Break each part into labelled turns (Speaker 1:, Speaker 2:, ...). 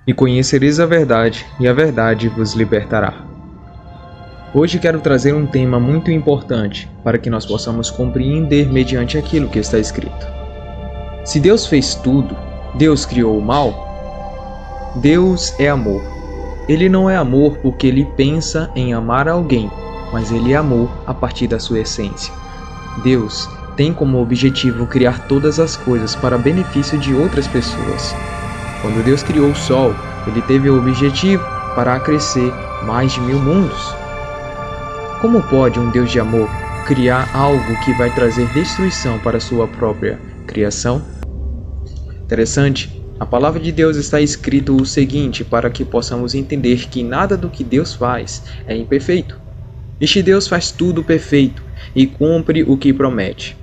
Speaker 1: e conhecereis a verdade, e a verdade vos libertará. Hoje quero trazer um tema muito importante para que nós possamos compreender mediante aquilo que está escrito. Se Deus fez tudo, Deus criou o mal? Deus é amor. Ele não é amor porque ele pensa em amar alguém, mas ele é amor a partir da sua essência. Deus tem como objetivo criar todas as coisas para benefício de outras pessoas. Quando Deus criou o sol, ele teve o objetivo para acrescer mais de 1000 mundos. Como pode um Deus de amor criar algo que vai trazer destruição para sua própria criação? Interessante, a palavra de Deus está escrito o seguinte para que possamos entender que nada do que Deus faz é imperfeito. Este Deus faz tudo perfeito e cumpre o que promete.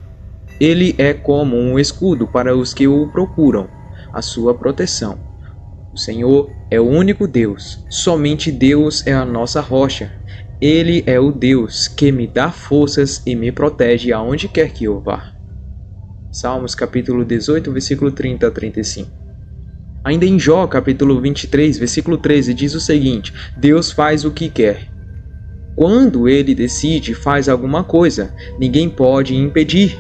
Speaker 1: Ele é como um escudo para os que o procuram, a sua proteção. O Senhor é o único Deus, somente Deus é a nossa rocha. Ele é o Deus que me dá forças e me protege aonde quer que eu vá. Salmos capítulo 18, versículo 30 a 35. Ainda em Jó capítulo 23, versículo 13 diz o seguinte: Deus faz o que quer. Quando ele decide, faz alguma coisa, ninguém pode impedir.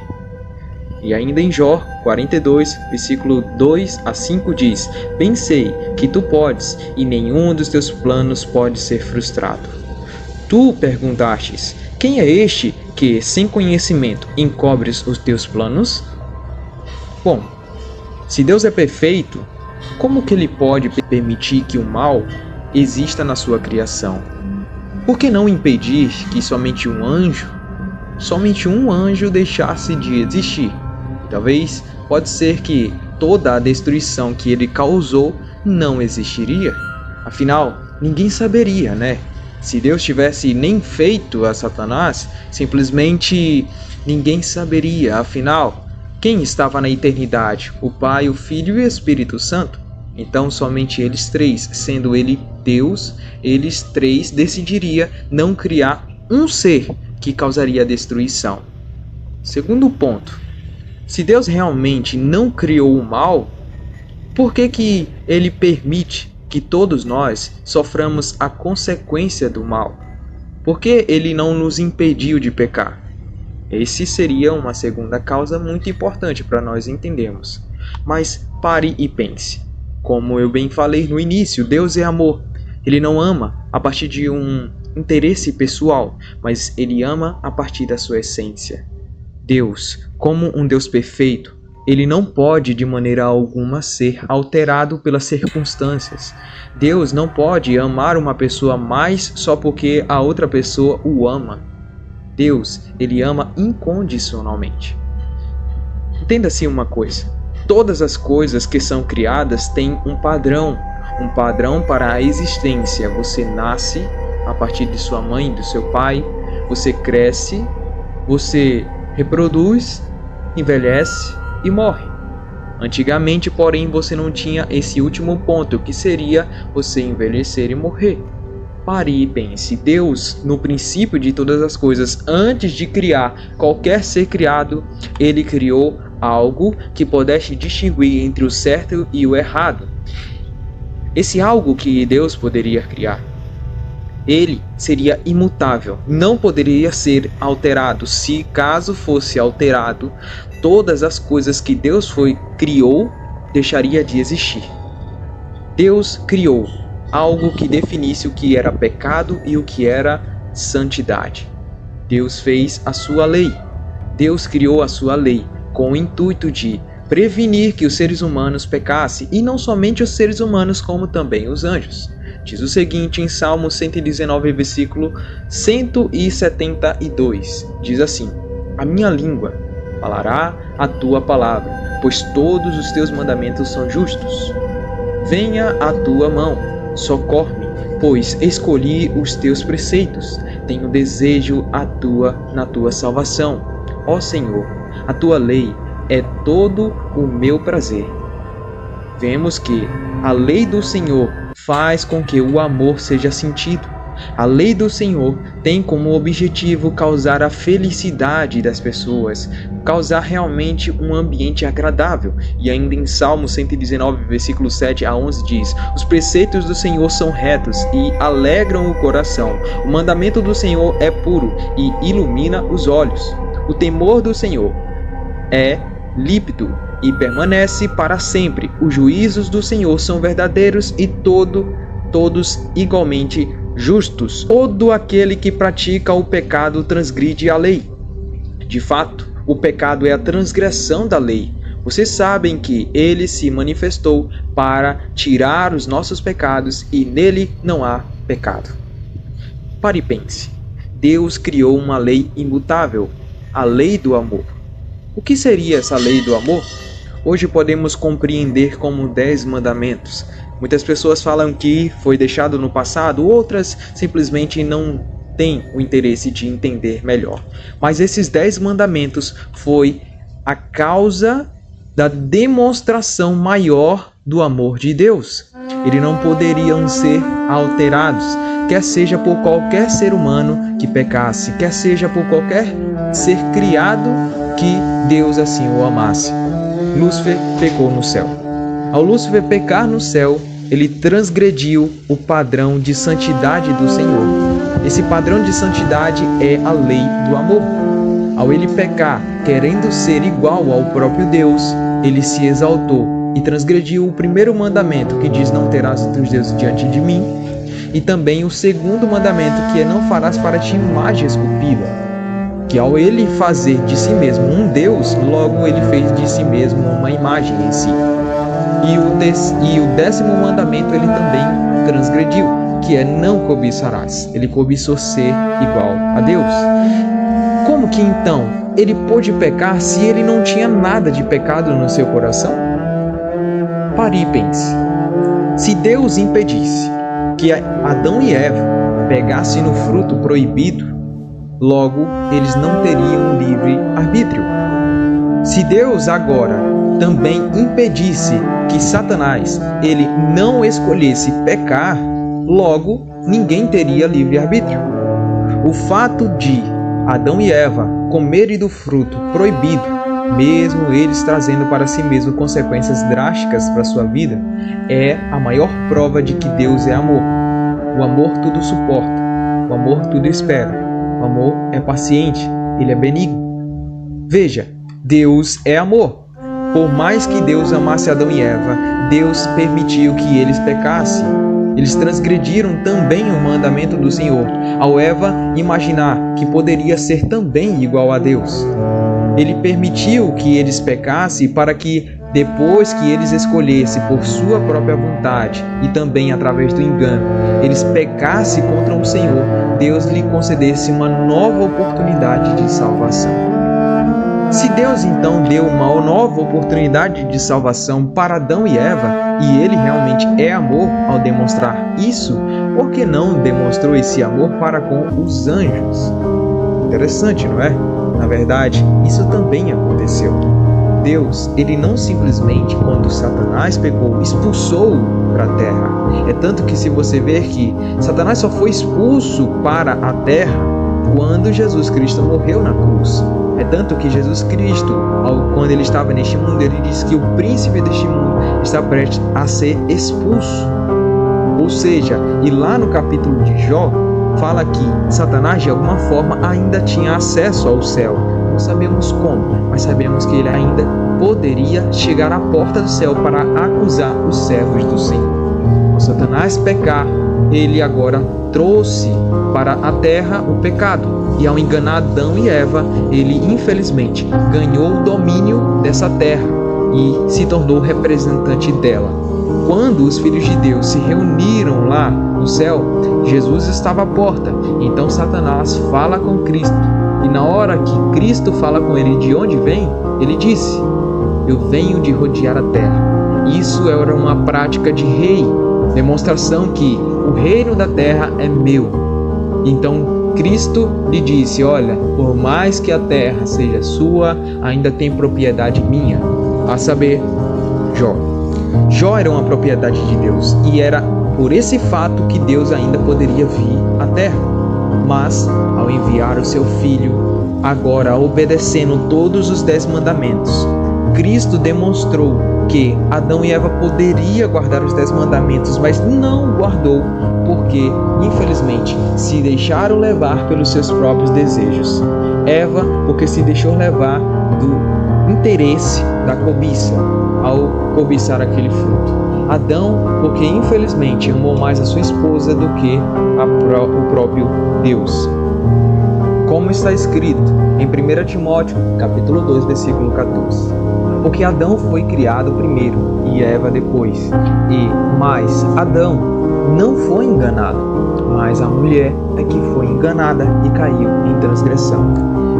Speaker 1: E ainda em Jó 42, versículo 2 a 5 diz: Bem sei que tu podes, e nenhum dos teus planos pode ser frustrado. Tu perguntastes: quem é este que, sem conhecimento, encobres os teus planos? Bom, se Deus é perfeito, como que ele pode permitir que o mal exista na sua criação? Por que não impedir que somente um anjo deixasse de existir? Talvez pode ser que toda a destruição que ele causou não existiria. Afinal, ninguém saberia, né? Se Deus tivesse nem feito a Satanás, simplesmente ninguém saberia. Afinal, quem estava na eternidade? O Pai, o Filho e o Espírito Santo? Então somente eles três, sendo ele Deus, eles três decidiria não criar um ser que causaria destruição. Segundo ponto, se Deus realmente não criou o mal, por que ele permite que todos nós soframos a consequência do mal? Por que ele não nos impediu de pecar? Esse seria uma segunda causa muito importante para nós entendermos. Mas pare e pense. Como eu bem falei no início, Deus é amor. Ele não ama a partir de um interesse pessoal, mas ele ama a partir da sua essência. Deus, como um Deus perfeito, ele não pode de maneira alguma ser alterado pelas circunstâncias. Deus não pode amar uma pessoa mais só porque a outra pessoa o ama. Deus, ele ama incondicionalmente. Entenda-se uma coisa: todas as coisas que são criadas têm um padrão para a existência. Você nasce a partir de sua mãe e do seu pai, você cresce, você reproduz, envelhece e morre. Antigamente, porém, você não tinha esse último ponto, que seria você envelhecer e morrer. Pare e pense. Deus, no princípio de todas as coisas, antes de criar qualquer ser criado, ele criou algo que pudesse distinguir entre o certo e o errado. Esse algo que Deus poderia criar, ele seria imutável, não poderia ser alterado. Se caso fosse alterado, todas as coisas que Deus criou deixaria de existir. Deus criou algo que definisse o que era pecado e o que era santidade. Deus fez a sua lei. Deus criou a sua lei com o intuito de prevenir que os seres humanos pecassem, e não somente os seres humanos, como também os anjos. Diz o seguinte em Salmo 119, versículo 172. Diz assim: A minha língua falará a tua palavra, pois todos os teus mandamentos são justos. Venha a tua mão, socorre-me, pois escolhi os teus preceitos. Tenho desejo na tua salvação. Ó Senhor, a tua lei é todo o meu prazer. Vemos que a lei do Senhor faz com que o amor seja sentido. A lei do Senhor tem como objetivo causar a felicidade das pessoas, causar realmente um ambiente agradável. E ainda em Salmo 119, versículo 7 a 11 diz: os preceitos do Senhor são retos e alegram o coração. O mandamento do Senhor é puro e ilumina os olhos. O temor do Senhor é límpido e permanece para sempre. Os juízos do Senhor são verdadeiros e todos igualmente justos. Todo aquele que pratica o pecado transgride a lei. De fato, o pecado é a transgressão da lei. Vocês sabem que ele se manifestou para tirar os nossos pecados e nele não há pecado. Pare e pense. Deus criou uma lei imutável, a lei do amor. O que seria essa lei do amor? Hoje podemos compreender como 10 mandamentos. Muitas pessoas falam que foi deixado no passado, outras simplesmente não têm o interesse de entender melhor. Mas esses 10 mandamentos foi a causa da demonstração maior do amor de Deus. Eles não poderiam ser alterados, quer seja por qualquer ser humano que pecasse, quer seja por qualquer ser criado que Deus assim o amasse. Lúcifer pecou no céu. Ao Lúcifer pecar no céu, ele transgrediu o padrão de santidade do Senhor. Esse padrão de santidade é a lei do amor. Ao ele pecar, querendo ser igual ao próprio Deus, ele se exaltou e transgrediu o primeiro mandamento, que diz: não terás outros deuses diante de mim, e também o segundo mandamento, que é: não farás para ti imagem esculpida. Que ao ele fazer de si mesmo um Deus, logo ele fez de si mesmo uma imagem em si. E o 10º mandamento ele também transgrediu, que é: não cobiçarás. Ele cobiçou ser igual a Deus. Como que então ele pôde pecar se ele não tinha nada de pecado no seu coração? Pare e pense. Se Deus impedisse que Adão e Eva pegassem no fruto proibido, logo eles não teriam livre arbítrio. Se Deus agora também impedisse que Satanás ele não escolhesse pecar, logo ninguém teria livre arbítrio. O fato de Adão e Eva comerem do fruto proibido, mesmo eles trazendo para si mesmo consequências drásticas para a sua vida, é a maior prova de que Deus é amor. O amor tudo suporta, o amor tudo espera. O amor é paciente, ele é benigno. Veja, Deus é amor. Por mais que Deus amasse Adão e Eva, Deus permitiu que eles pecassem. Eles transgrediram também o mandamento do Senhor, ao Eva imaginar que poderia ser também igual a Deus. Ele permitiu que eles pecassem para que, depois que eles escolhessem por sua própria vontade e também através do engano, eles pecassem contra o Senhor, Deus lhe concedesse uma nova oportunidade de salvação. Se Deus então deu uma nova oportunidade de salvação para Adão e Eva, e ele realmente é amor ao demonstrar isso, por que não demonstrou esse amor para com os anjos? Interessante, não é? Na verdade, isso também aconteceu. Deus, ele não simplesmente, quando Satanás pecou, expulsou-o para a terra. É tanto que se você ver que Satanás só foi expulso para a terra quando Jesus Cristo morreu na cruz. É tanto que Jesus Cristo, quando ele estava neste mundo, ele disse que o príncipe deste mundo está prestes a ser expulso. Ou seja, e lá no capítulo de Jó, fala que Satanás de alguma forma ainda tinha acesso ao céu. Não sabemos como, mas sabemos que ele ainda poderia chegar à porta do céu para acusar os servos do Senhor. Ao Satanás pecar, ele agora trouxe para a terra o pecado. E ao enganar Adão e Eva, ele infelizmente ganhou o domínio dessa terra e se tornou representante dela. Quando os filhos de Deus se reuniram lá no céu, Jesus estava à porta. Então Satanás fala com Cristo. E na hora que Cristo fala com ele de onde vem, ele disse: eu venho de rodear a terra. Isso era uma prática de rei, demonstração que o reino da terra é meu. Então Cristo lhe disse: olha, por mais que a terra seja sua, ainda tem propriedade minha, a saber, Jó. Jó era uma propriedade de Deus e era por esse fato que Deus ainda poderia vir à terra. Mas, ao enviar o seu Filho, agora obedecendo todos os 10 mandamentos, Cristo demonstrou que Adão e Eva poderiam guardar os 10 mandamentos, mas não guardou porque, infelizmente, se deixaram levar pelos seus próprios desejos. Eva, porque se deixou levar do interesse da cobiça ao cobiçar aquele fruto. Adão, porque infelizmente amou mais a sua esposa do que o próprio Deus. Como está escrito em 1 Timóteo, capítulo 2, versículo 14. Porque Adão foi criado primeiro e Eva depois. Mas Adão não foi enganado, mas a mulher é que foi enganada e caiu em transgressão.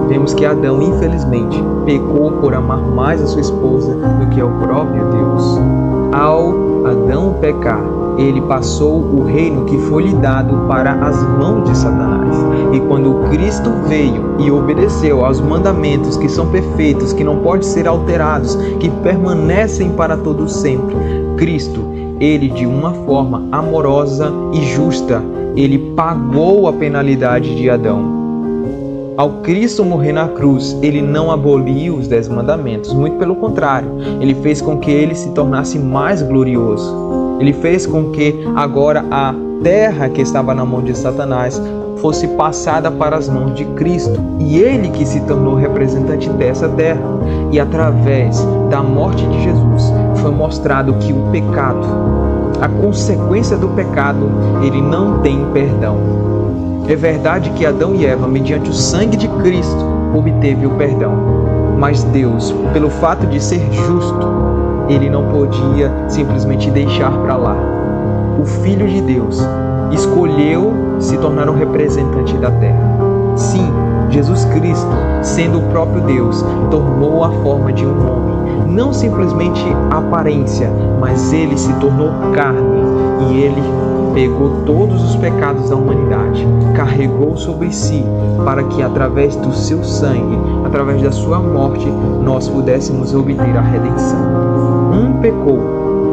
Speaker 1: Vemos que Adão, infelizmente, pecou por amar mais a sua esposa do que ao próprio Deus. Ao Adão pecar, ele passou o reino que foi lhe dado para as mãos de Satanás. E quando Cristo veio e obedeceu aos mandamentos que são perfeitos, que não podem ser alterados, que permanecem para todo sempre, Cristo, ele de uma forma amorosa e justa, ele pagou a penalidade de Adão. Ao Cristo morrer na cruz, ele não aboliu os 10 mandamentos, muito pelo contrário, ele fez com que ele se tornasse mais glorioso. Ele fez com que agora a terra que estava na mão de Satanás fosse passada para as mãos de Cristo. E ele que se tornou representante dessa terra. E através da morte de Jesus foi mostrado que o pecado, a consequência do pecado, ele não tem perdão. É verdade que Adão e Eva, mediante o sangue de Cristo, obteve o perdão. Mas Deus, pelo fato de ser justo, ele não podia simplesmente deixar para lá. O Filho de Deus escolheu se tornar um representante da terra. Sim, Jesus Cristo, sendo o próprio Deus, tomou a forma de um homem. Não simplesmente a aparência, mas ele se tornou carne e ele pegou todos os pecados da humanidade, carregou sobre si, para que através do seu sangue, através da sua morte, nós pudéssemos obter a redenção. Um pecou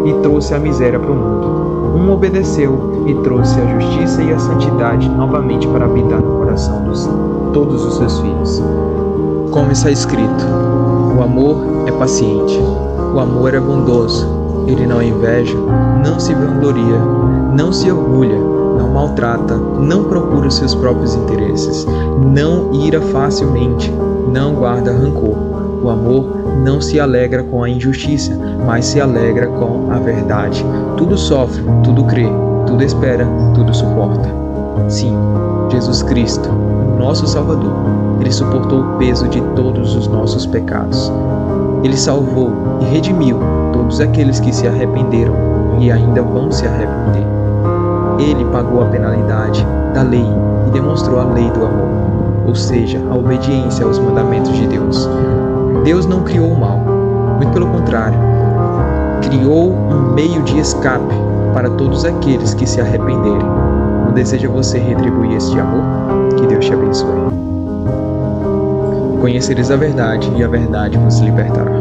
Speaker 1: e trouxe a miséria para o mundo. Um obedeceu e trouxe a justiça e a santidade novamente para habitar no coração de todos os seus filhos. Como está escrito, o amor é paciente, o amor é bondoso, ele não inveja, não se vangloria, não se orgulha, não maltrata, não procura os seus próprios interesses, não ira facilmente, não guarda rancor. O amor não se alegra com a injustiça, mas se alegra com a verdade. Tudo sofre, tudo crê, tudo espera, tudo suporta. Sim, Jesus Cristo, nosso Salvador, ele suportou o peso de todos os nossos pecados. Ele salvou e redimiu todos aqueles que se arrependeram e ainda vão se arrepender. Ele pagou a penalidade da lei e demonstrou a lei do amor, ou seja, a obediência aos mandamentos de Deus. Deus não criou o mal, muito pelo contrário, criou um meio de escape para todos aqueles que se arrependerem. Não deseja você retribuir este amor? Que Deus te abençoe. Conhecereis a verdade e a verdade vos libertará.